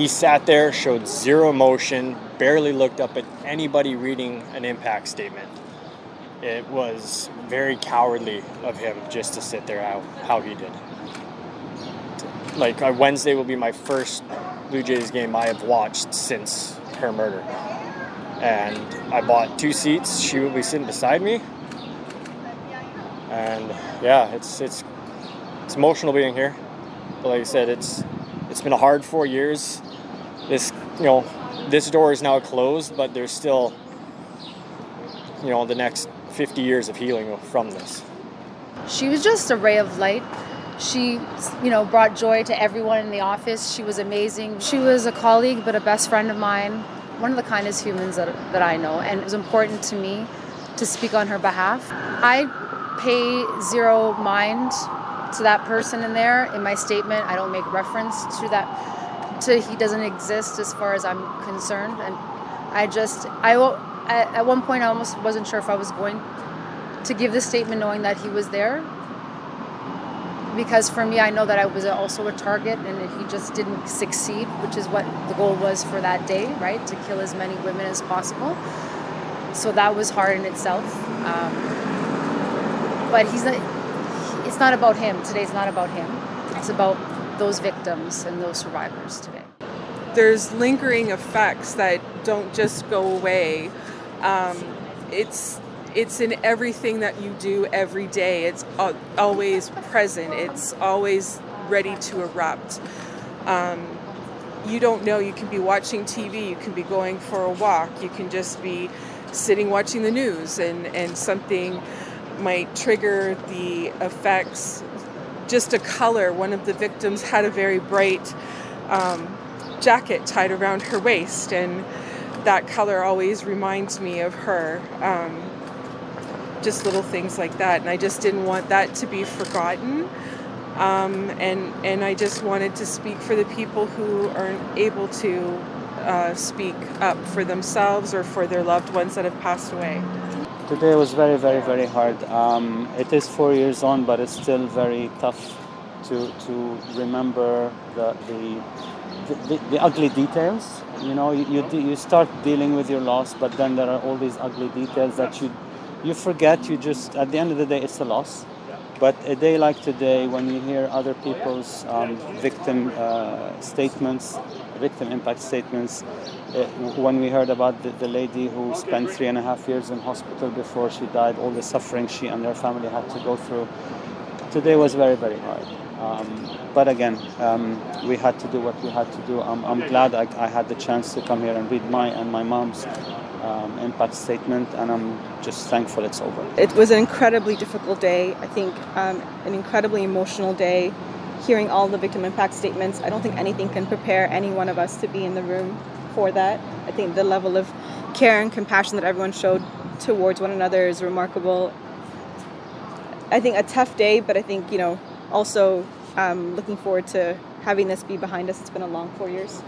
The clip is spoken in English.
He sat there, showed zero emotion, barely looked up at anybody reading an impact statement. It was very cowardly of him just to sit there how he did. Like, Wednesday will be my first Blue Jays game I have watched since her murder. And I bought 2 seats. She will be sitting beside me. And yeah, it's emotional being here. But like I said, it's been a hard 4 years. This door is now closed, but there's still, the next 50 years of healing from this. She was just a ray of light. She, brought joy to everyone in the office. She was amazing. She was a colleague, but a best friend of mine. One of the kindest humans that I know. And it was important to me to speak on her behalf. I pay zero mind to that person in there. In my statement, I don't make reference to that. He doesn't exist as far as I'm concerned. And at one point I almost wasn't sure if I was going to give this statement knowing that he was there. Because for me, I know that I was also a target and he just didn't succeed, which is what the goal was for that day, right? To kill as many women as possible. So that was hard in itself. But it's not about him. Today's not about him. It's about those victims and those survivors today. There's lingering effects that don't just go away. It's in everything that you do every day. It's always present. It's always ready to erupt. You don't know. You can be watching TV. You can be going for a walk. You can just be sitting watching the news, and something might trigger the effects. Just a color. One of the victims had a very bright jacket tied around her waist, and that color always reminds me of her. Just little things like that, and I just didn't want that to be forgotten. And I just wanted to speak for the people who aren't able to speak up for themselves or for their loved ones that have passed away. Today was very, very, very hard. It is 4 years on, but it's still very tough to remember the ugly details. You start dealing with your loss, but then there are all these ugly details that you forget. You just, at the end of the day, it's a loss. But a day like today, when you hear other people's victim impact statements, when we heard about the lady who spent 3.5 years in hospital before she died, all the suffering she and her family had to go through, today was very, very hard. But again, we had to do what we had to do. I'm glad I had the chance to come here and read my and my mom's impact statement, and I'm just thankful it's over. It was an incredibly difficult day. I think an incredibly emotional day. Hearing all the victim impact statements, I don't think anything can prepare any one of us to be in the room for that. I think the level of care and compassion that everyone showed towards one another is remarkable. I think a tough day, but I think, also looking forward to having this be behind us. It's been a long 4 years.